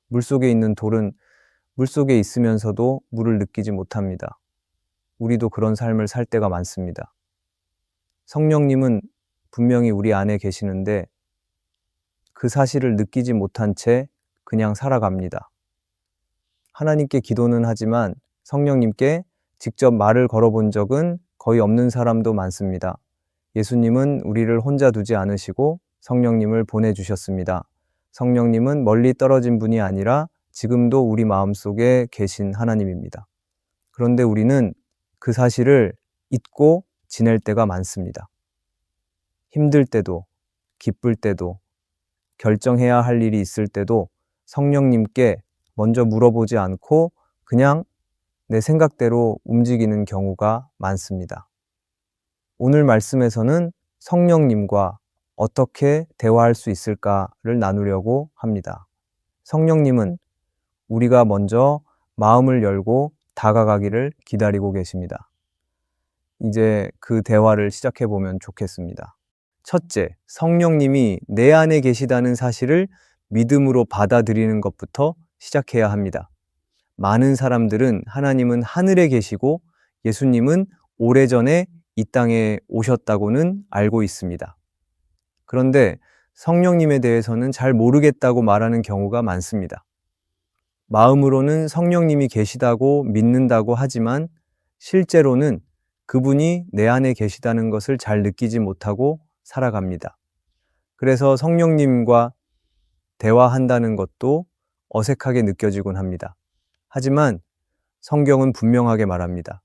물속에 있는 돌은 물속에 있으면서도 물을 느끼지 못합니다. 우리도 그런 삶을 살 때가 많습니다. 성령님은 분명히 우리 안에 계시는데 그 사실을 느끼지 못한 채 그냥 살아갑니다. 하나님께 기도는 하지만 성령님께 직접 말을 걸어본 적은 거의 없는 사람도 많습니다. 예수님은 우리를 혼자 두지 않으시고 성령님을 보내주셨습니다. 성령님은 멀리 떨어진 분이 아니라 지금도 우리 마음속에 계신 하나님입니다. 그런데 우리는 그 사실을 잊고 지낼 때가 많습니다. 힘들 때도, 기쁠 때도, 결정해야 할 일이 있을 때도 성령님께 먼저 물어보지 않고 그냥 내 생각대로 움직이는 경우가 많습니다. 오늘 말씀에서는 성령님과 어떻게 대화할 수 있을까를 나누려고 합니다. 성령님은 우리가 먼저 마음을 열고 다가가기를 기다리고 계십니다. 이제 그 대화를 시작해 보면 좋겠습니다. 첫째, 성령님이 내 안에 계시다는 사실을 믿음으로 받아들이는 것부터 시작해야 합니다. 많은 사람들은 하나님은 하늘에 계시고 예수님은 오래전에 이 땅에 오셨다고는 알고 있습니다. 그런데 성령님에 대해서는 잘 모르겠다고 말하는 경우가 많습니다. 마음으로는 성령님이 계시다고 믿는다고 하지만 실제로는 그분이 내 안에 계시다는 것을 잘 느끼지 못하고 살아갑니다. 그래서 성령님과 대화한다는 것도 어색하게 느껴지곤 합니다. 하지만 성경은 분명하게 말합니다.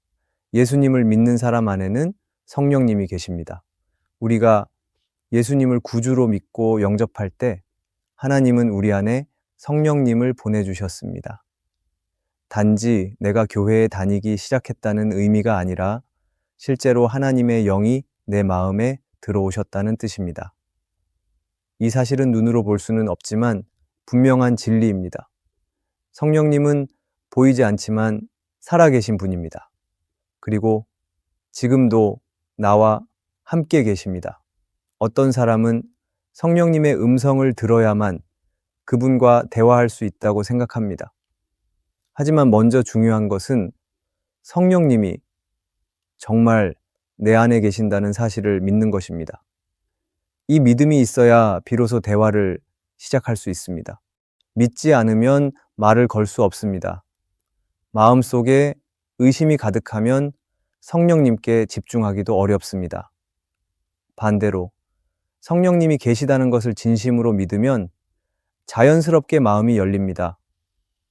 예수님을 믿는 사람 안에는 성령님이 계십니다. 우리가 예수님을 구주로 믿고 영접할 때 하나님은 우리 안에 성령님을 보내주셨습니다. 단지 내가 교회에 다니기 시작했다는 의미가 아니라 실제로 하나님의 영이 내 마음에 들어오셨다는 뜻입니다. 이 사실은 눈으로 볼 수는 없지만 분명한 진리입니다. 성령님은 보이지 않지만 살아계신 분입니다. 그리고 지금도 나와 함께 계십니다. 어떤 사람은 성령님의 음성을 들어야만 그분과 대화할 수 있다고 생각합니다. 하지만 먼저 중요한 것은 성령님이 정말 내 안에 계신다는 사실을 믿는 것입니다. 이 믿음이 있어야 비로소 대화를 시작할 수 있습니다. 믿지 않으면 말을 걸 수 없습니다. 마음속에 의심이 가득하면 성령님께 집중하기도 어렵습니다. 반대로 성령님이 계시다는 것을 진심으로 믿으면 자연스럽게 마음이 열립니다.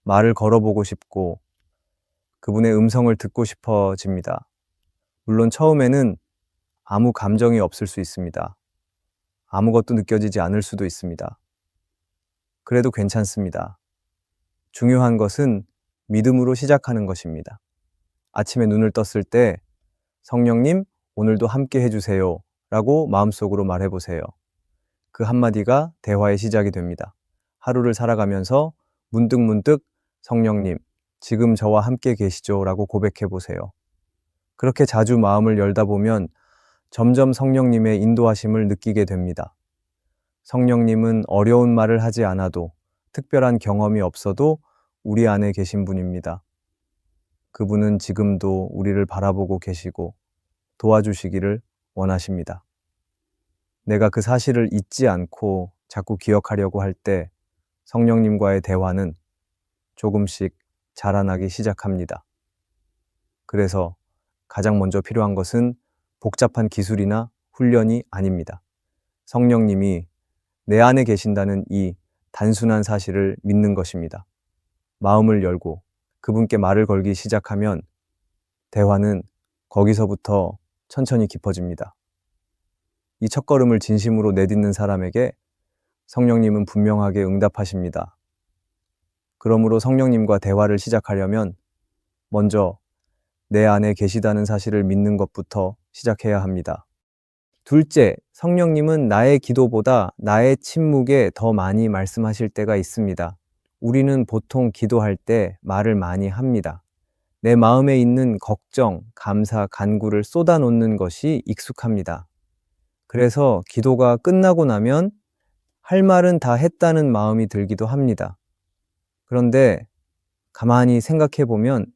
말을 걸어보고 싶고 그분의 음성을 듣고 싶어집니다. 물론 처음에는 아무 감정이 없을 수 있습니다. 아무것도 느껴지지 않을 수도 있습니다. 그래도 괜찮습니다. 중요한 것은 믿음으로 시작하는 것입니다. 아침에 눈을 떴을 때 성령님, 오늘도 함께 해주세요 라고 마음속으로 말해보세요. 그 한마디가 대화의 시작이 됩니다. 하루를 살아가면서 문득문득 성령님, 지금 저와 함께 계시죠 라고 고백해보세요. 그렇게 자주 마음을 열다 보면 점점 성령님의 인도하심을 느끼게 됩니다. 성령님은 어려운 말을 하지 않아도 특별한 경험이 없어도 우리 안에 계신 분입니다. 그분은 지금도 우리를 바라보고 계시고 도와주시기를 원하십니다. 내가 그 사실을 잊지 않고 자꾸 기억하려고 할 때 성령님과의 대화는 조금씩 자라나기 시작합니다. 그래서 가장 먼저 필요한 것은 복잡한 기술이나 훈련이 아닙니다. 성령님이 내 안에 계신다는 이 단순한 사실을 믿는 것입니다. 마음을 열고 그분께 말을 걸기 시작하면 대화는 거기서부터 천천히 깊어집니다. 이 첫걸음을 진심으로 내딛는 사람에게 성령님은 분명하게 응답하십니다. 그러므로 성령님과 대화를 시작하려면 먼저 내 안에 계시다는 사실을 믿는 것부터 시작해야 합니다. 둘째, 성령님은 나의 기도보다 나의 침묵에 더 많이 말씀하실 때가 있습니다. 우리는 보통 기도할 때 말을 많이 합니다. 내 마음에 있는 걱정, 감사, 간구를 쏟아놓는 것이 익숙합니다. 그래서 기도가 끝나고 나면 할 말은 다 했다는 마음이 들기도 합니다. 그런데 가만히 생각해 보면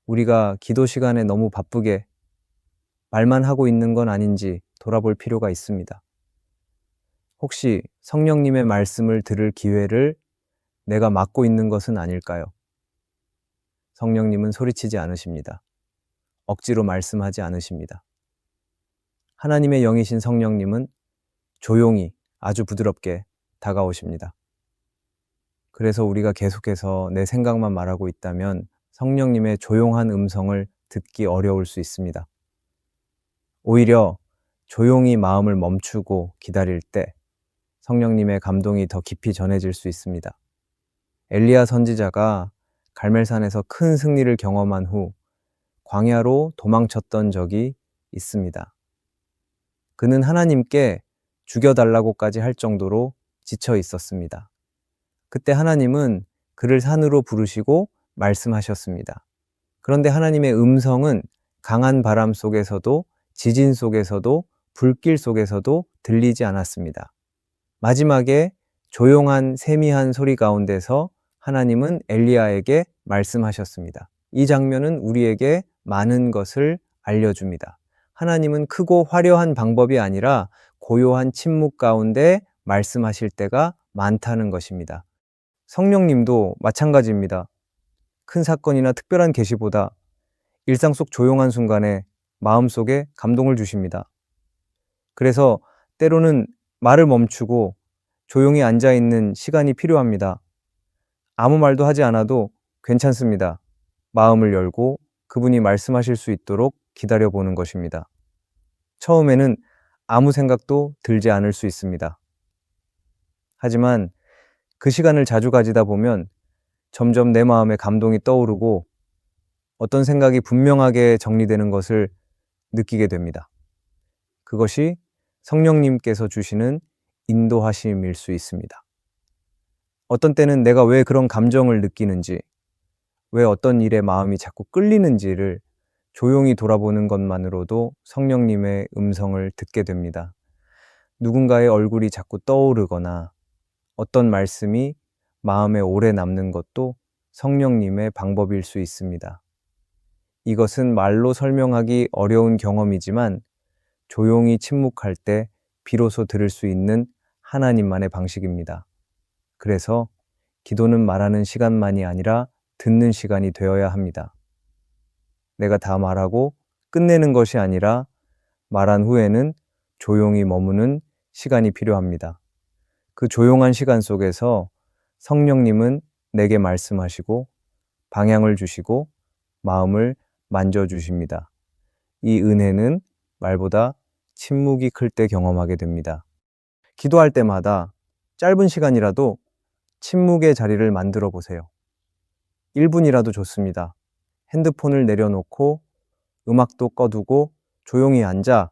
우리가 기도 시간에 너무 바쁘게 말만 하고 있는 건 아닌지 돌아볼 필요가 있습니다. 혹시 성령님의 말씀을 들을 기회를 내가 막고 있는 것은 아닐까요? 성령님은 소리치지 않으십니다. 억지로 말씀하지 않으십니다. 하나님의 영이신 성령님은 조용히 아주 부드럽게 다가오십니다. 그래서 우리가 계속해서 내 생각만 말하고 있다면 성령님의 조용한 음성을 듣기 어려울 수 있습니다. 오히려 조용히 마음을 멈추고 기다릴 때 성령님의 감동이 더 깊이 전해질 수 있습니다. 엘리야 선지자가 갈멜산에서 큰 승리를 경험한 후 광야로 도망쳤던 적이 있습니다. 그는 하나님께 죽여달라고까지 할 정도로 지쳐 있었습니다. 그때 하나님은 그를 산으로 부르시고 말씀하셨습니다. 그런데 하나님의 음성은 강한 바람 속에서도 지진 속에서도 불길 속에서도 들리지 않았습니다. 마지막에 조용한 세미한 소리 가운데서 하나님은 엘리야에게 말씀하셨습니다. 이 장면은 우리에게 많은 것을 알려줍니다. 하나님은 크고 화려한 방법이 아니라 고요한 침묵 가운데 말씀하실 때가 많다는 것입니다. 성령님도 마찬가지입니다. 큰 사건이나 특별한 계시보다 일상 속 조용한 순간에 마음속에 감동을 주십니다. 그래서 때로는 말을 멈추고 조용히 앉아있는 시간이 필요합니다. 아무 말도 하지 않아도 괜찮습니다. 마음을 열고 그분이 말씀하실 수 있도록 기다려보는 것입니다. 처음에는 아무 생각도 들지 않을 수 있습니다. 하지만 그 시간을 자주 가지다 보면 점점 내 마음에 감동이 떠오르고 어떤 생각이 분명하게 정리되는 것을 느끼게 됩니다. 그것이 성령님께서 주시는 인도하심일 수 있습니다. 어떤 때는 내가 왜 그런 감정을 느끼는지, 왜 어떤 일에 마음이 자꾸 끌리는지를 조용히 돌아보는 것만으로도 성령님의 음성을 듣게 됩니다. 누군가의 얼굴이 자꾸 떠오르거나 어떤 말씀이 마음에 오래 남는 것도 성령님의 방법일 수 있습니다. 이것은 말로 설명하기 어려운 경험이지만 조용히 침묵할 때 비로소 들을 수 있는 하나님만의 방식입니다. 그래서 기도는 말하는 시간만이 아니라 듣는 시간이 되어야 합니다. 내가 다 말하고 끝내는 것이 아니라 말한 후에는 조용히 머무는 시간이 필요합니다. 그 조용한 시간 속에서 성령님은 내게 말씀하시고 방향을 주시고 마음을 만져주십니다. 이 은혜는 말보다 침묵이 클 때 경험하게 됩니다. 기도할 때마다 짧은 시간이라도 침묵의 자리를 만들어 보세요. 1분이라도 좋습니다. 핸드폰을 내려놓고 음악도 꺼두고 조용히 앉아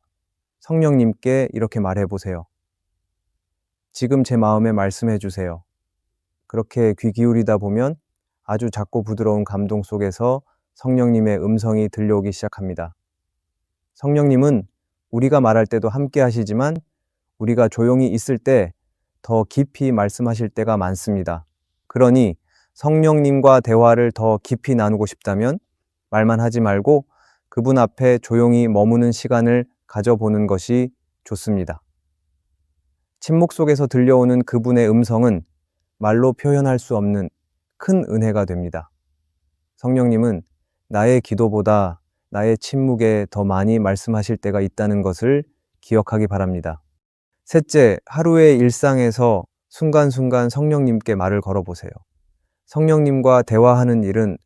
성령님께 이렇게 말해 보세요. 지금 제 마음에 말씀해 주세요. 그렇게 귀 기울이다 보면 아주 작고 부드러운 감동 속에서 성령님의 음성이 들려오기 시작합니다. 성령님은 우리가 말할 때도 함께 하시지만 우리가 조용히 있을 때 더 깊이 말씀하실 때가 많습니다. 그러니 성령님과 대화를 더 깊이 나누고 싶다면 말만 하지 말고 그분 앞에 조용히 머무는 시간을 가져보는 것이 좋습니다. 침묵 속에서 들려오는 그분의 음성은 말로 표현할 수 없는 큰 은혜가 됩니다. 성령님은 나의 기도보다 나의 침묵에 더 많이 말씀하실 때가 있다는 것을 기억하기 바랍니다. 셋째, 하루의 일상에서 순간순간 성령님께 말을 걸어보세요. 성령님과 대화하는 일은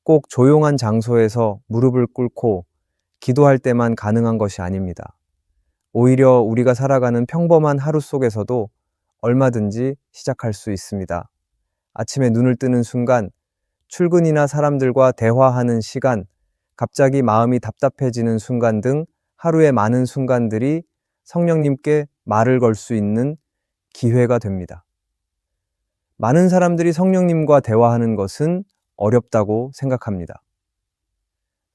꼭 조용한 장소에서 무릎을 꿇고 기도할 때만 가능한 것이 아닙니다. 오히려 우리가 살아가는 평범한 하루 속에서도 얼마든지 시작할 수 있습니다. 아침에 눈을 뜨는 순간, 출근이나 사람들과 대화하는 시간, 갑자기 마음이 답답해지는 순간 등 하루의 많은 순간들이 성령님께 말을 걸 수 있는 기회가 됩니다. 많은 사람들이 성령님과 대화하는 것은 어렵다고 생각합니다.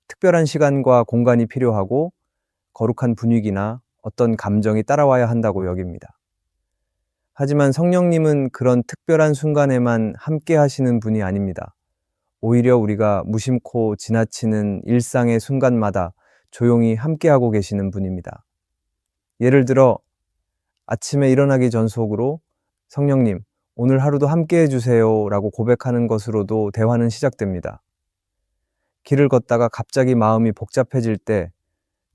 특별한 시간과 공간이 필요하고 거룩한 분위기나 어떤 감정이 따라와야 한다고 여깁니다. 하지만 성령님은 그런 특별한 순간에만 함께 하시는 분이 아닙니다. 오히려 우리가 무심코 지나치는 일상의 순간마다 조용히 함께하고 계시는 분입니다. 예를 들어 아침에 일어나기 전 속으로 성령님, 오늘 하루도 함께 해주세요 라고 고백하는 것으로도 대화는 시작됩니다. 길을 걷다가 갑자기 마음이 복잡해질 때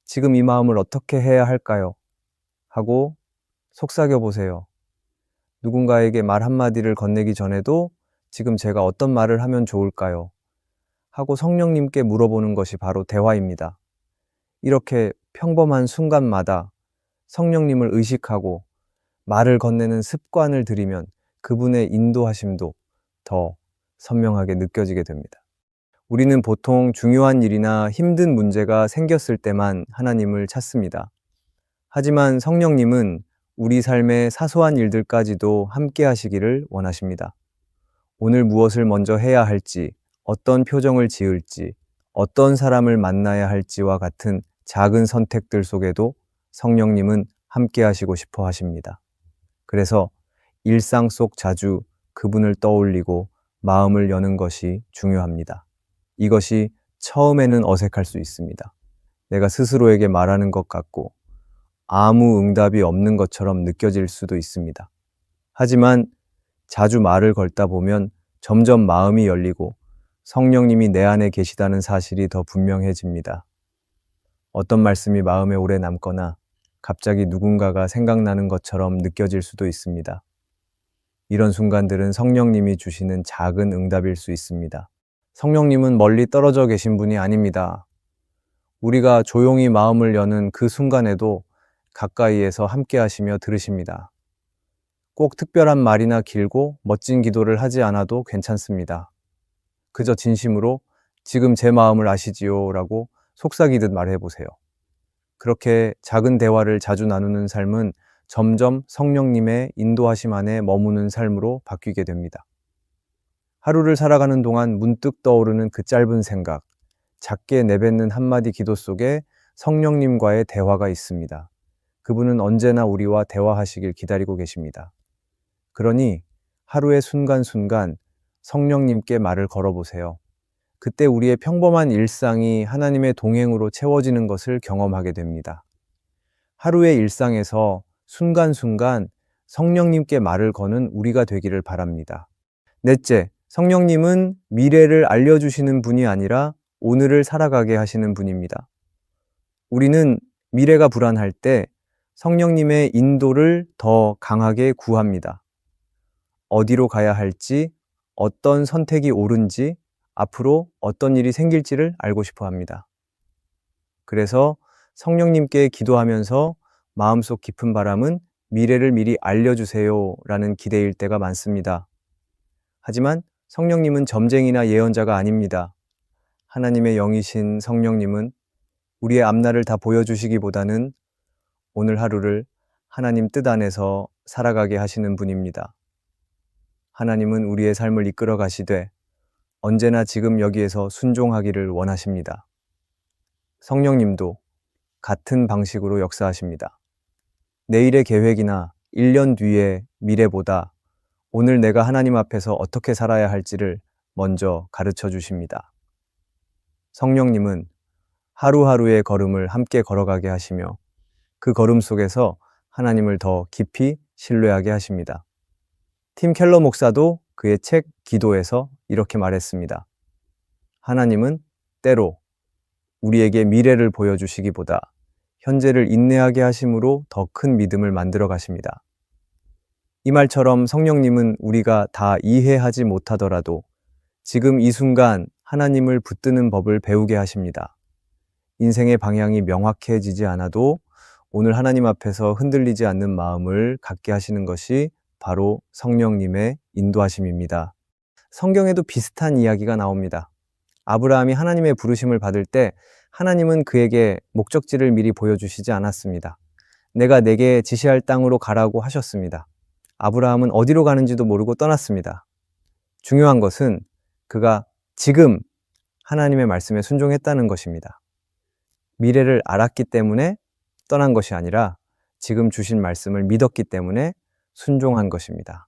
지금 이 마음을 어떻게 해야 할까요? 하고 속삭여 보세요. 누군가에게 말 한마디를 건네기 전에도 지금 제가 어떤 말을 하면 좋을까요? 하고 성령님께 물어보는 것이 바로 대화입니다. 이렇게 평범한 순간마다 성령님을 의식하고 말을 건네는 습관을 들이면 그분의 인도하심도 더 선명하게 느껴지게 됩니다. 우리는 보통 중요한 일이나 힘든 문제가 생겼을 때만 하나님을 찾습니다. 하지만 성령님은 우리 삶의 사소한 일들까지도 함께 하시기를 원하십니다. 오늘 무엇을 먼저 해야 할지, 어떤 표정을 지을지, 어떤 사람을 만나야 할지와 같은 작은 선택들 속에도 성령님은 함께 하시고 싶어 하십니다. 그래서 일상 속 자주 그분을 떠올리고 마음을 여는 것이 중요합니다. 이것이 처음에는 어색할 수 있습니다. 내가 스스로에게 말하는 것 같고 아무 응답이 없는 것처럼 느껴질 수도 있습니다. 하지만 자주 말을 걸다 보면 점점 마음이 열리고 성령님이 내 안에 계시다는 사실이 더 분명해집니다. 어떤 말씀이 마음에 오래 남거나 갑자기 누군가가 생각나는 것처럼 느껴질 수도 있습니다. 이런 순간들은 성령님이 주시는 작은 응답일 수 있습니다. 성령님은 멀리 떨어져 계신 분이 아닙니다. 우리가 조용히 마음을 여는 그 순간에도 가까이에서 함께 하시며 들으십니다. 꼭 특별한 말이나 길고 멋진 기도를 하지 않아도 괜찮습니다. 그저 진심으로 지금 제 마음을 아시지요 라고 속삭이듯 말해보세요. 그렇게 작은 대화를 자주 나누는 삶은 점점 성령님의 인도하심 안에 머무는 삶으로 바뀌게 됩니다. 하루를 살아가는 동안 문득 떠오르는 그 짧은 생각, 작게 내뱉는 한마디 기도 속에 성령님과의 대화가 있습니다. 그분은 언제나 우리와 대화하시길 기다리고 계십니다. 그러니 하루의 순간순간 성령님께 말을 걸어보세요. 그때 우리의 평범한 일상이 하나님의 동행으로 채워지는 것을 경험하게 됩니다. 하루의 일상에서 순간순간 성령님께 말을 거는 우리가 되기를 바랍니다. 넷째, 성령님은 미래를 알려주시는 분이 아니라 오늘을 살아가게 하시는 분입니다. 우리는 미래가 불안할 때 성령님의 인도를 더 강하게 구합니다. 어디로 가야 할지, 어떤 선택이 옳은지, 앞으로 어떤 일이 생길지를 알고 싶어 합니다. 그래서 성령님께 기도하면서 마음속 깊은 바람은 미래를 미리 알려주세요 라는 기대일 때가 많습니다. 하지만 성령님은 점쟁이나 예언자가 아닙니다. 하나님의 영이신 성령님은 우리의 앞날을 다 보여주시기보다는 오늘 하루를 하나님 뜻 안에서 살아가게 하시는 분입니다. 하나님은 우리의 삶을 이끌어 가시되 언제나 지금 여기에서 순종하기를 원하십니다. 성령님도 같은 방식으로 역사하십니다. 내일의 계획이나 1년 뒤의 미래보다 오늘 내가 하나님 앞에서 어떻게 살아야 할지를 먼저 가르쳐 주십니다. 성령님은 하루하루의 걸음을 함께 걸어가게 하시며 그 걸음 속에서 하나님을 더 깊이 신뢰하게 하십니다. 팀 켈러 목사도 그의 책 기도에서 이렇게 말했습니다. 하나님은 때로 우리에게 미래를 보여주시기보다 현재를 인내하게 하심으로 더 큰 믿음을 만들어 가십니다. 이 말처럼 성령님은 우리가 다 이해하지 못하더라도 지금 이 순간 하나님을 붙드는 법을 배우게 하십니다. 인생의 방향이 명확해지지 않아도 오늘 하나님 앞에서 흔들리지 않는 마음을 갖게 하시는 것이 바로 성령님의 인도하심입니다. 성경에도 비슷한 이야기가 나옵니다. 아브라함이 하나님의 부르심을 받을 때 하나님은 그에게 목적지를 미리 보여주시지 않았습니다. 내가 내게 지시할 땅으로 가라고 하셨습니다. 아브라함은 어디로 가는지도 모르고 떠났습니다. 중요한 것은 그가 지금 하나님의 말씀에 순종했다는 것입니다. 미래를 알았기 때문에 떠난 것이 아니라 지금 주신 말씀을 믿었기 때문에 순종한 것입니다.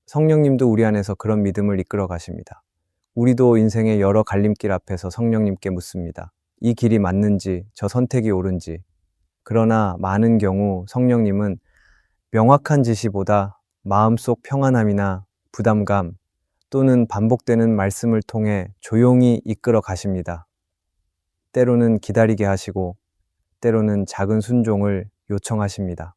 성령님도 우리 안에서 그런 믿음을 이끌어 가십니다. 우리도 인생의 여러 갈림길 앞에서 성령님께 묻습니다. 이 길이 맞는지, 저 선택이 옳은지. 그러나 많은 경우 성령님은 명확한 지시보다 마음속 평안함이나 부담감 또는 반복되는 말씀을 통해 조용히 이끌어 가십니다. 때로는 기다리게 하시고 때로는 작은 순종을 요청하십니다.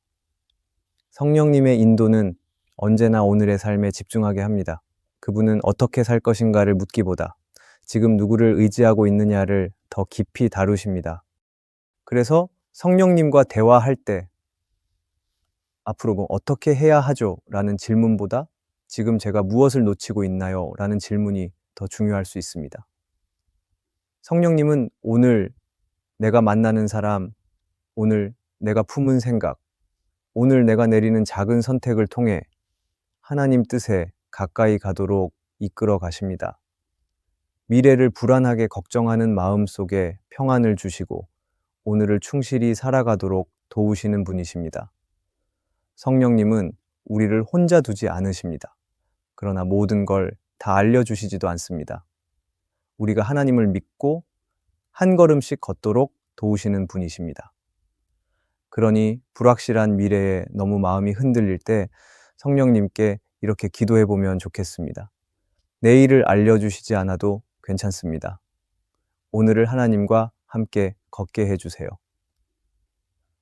성령님의 인도는 언제나 오늘의 삶에 집중하게 합니다. 그분은 어떻게 살 것인가를 묻기보다 지금 누구를 의지하고 있느냐를 더 깊이 다루십니다. 그래서 성령님과 대화할 때 앞으로 어떻게 해야 하죠? 라는 질문보다 지금 제가 무엇을 놓치고 있나요? 라는 질문이 더 중요할 수 있습니다. 성령님은 오늘 내가 만나는 사람, 오늘 내가 품은 생각, 오늘 내가 내리는 작은 선택을 통해 하나님 뜻에 가까이 가도록 이끌어 가십니다. 미래를 불안하게 걱정하는 마음 속에 평안을 주시고 오늘을 충실히 살아가도록 도우시는 분이십니다. 성령님은 우리를 혼자 두지 않으십니다. 그러나 모든 걸 다 알려주시지도 않습니다. 우리가 하나님을 믿고 한 걸음씩 걷도록 도우시는 분이십니다. 그러니 불확실한 미래에 너무 마음이 흔들릴 때 성령님께 이렇게 기도해 보면 좋겠습니다. 내일을 알려주시지 않아도 괜찮습니다. 오늘을 하나님과 함께 걷게 해주세요.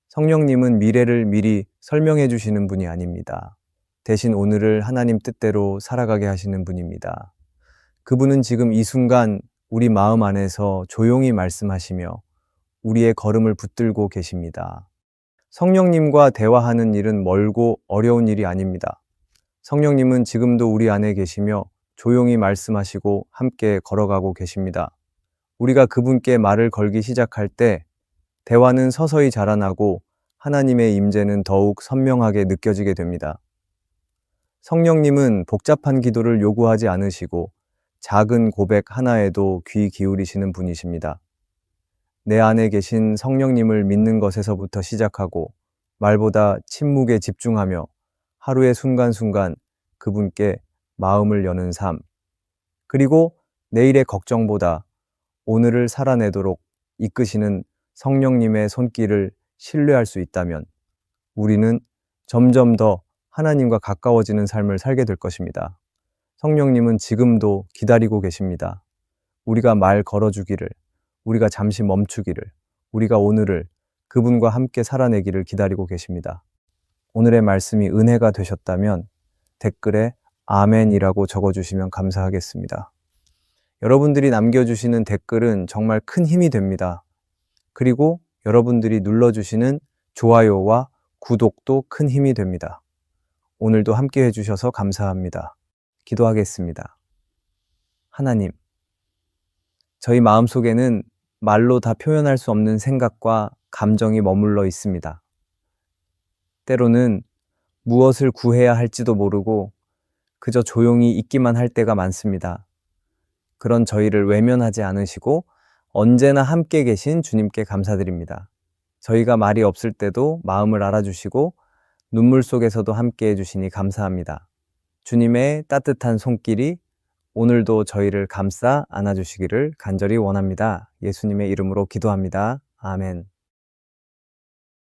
성령님은 미래를 미리 설명해 주시는 분이 아닙니다. 대신 오늘을 하나님 뜻대로 살아가게 하시는 분입니다. 그분은 지금 이 순간 우리 마음 안에서 조용히 말씀하시며 우리의 걸음을 붙들고 계십니다. 성령님과 대화하는 일은 멀고 어려운 일이 아닙니다. 성령님은 지금도 우리 안에 계시며 조용히 말씀하시고 함께 걸어가고 계십니다. 우리가 그분께 말을 걸기 시작할 때 대화는 서서히 자라나고 하나님의 임재는 더욱 선명하게 느껴지게 됩니다. 성령님은 복잡한 기도를 요구하지 않으시고 작은 고백 하나에도 귀 기울이시는 분이십니다. 내 안에 계신 성령님을 믿는 것에서부터 시작하고 말보다 침묵에 집중하며 하루의 순간순간 그분께 마음을 여는 삶, 그리고 내일의 걱정보다 오늘을 살아내도록 이끄시는 성령님의 손길을 신뢰할 수 있다면 우리는 점점 더 하나님과 가까워지는 삶을 살게 될 것입니다. 성령님은 지금도 기다리고 계십니다. 우리가 말 걸어주기를, 우리가 잠시 멈추기를, 우리가 오늘을 그분과 함께 살아내기를 기다리고 계십니다. 오늘의 말씀이 은혜가 되셨다면 댓글에 아멘이라고 적어주시면 감사하겠습니다. 여러분들이 남겨주시는 댓글은 정말 큰 힘이 됩니다. 그리고 여러분들이 눌러주시는 좋아요와 구독도 큰 힘이 됩니다. 오늘도 함께 해주셔서 감사합니다. 기도하겠습니다. 하나님, 저희 마음속에는 말로 다 표현할 수 없는 생각과 감정이 머물러 있습니다. 때로는 무엇을 구해야 할지도 모르고 그저 조용히 있기만 할 때가 많습니다. 그런 저희를 외면하지 않으시고 언제나 함께 계신 주님께 감사드립니다. 저희가 말이 없을 때도 마음을 알아주시고 눈물 속에서도 함께 해주시니 감사합니다. 주님의 따뜻한 손길이 오늘도 저희를 감싸 안아주시기를 간절히 원합니다. 예수님의 이름으로 기도합니다. 아멘.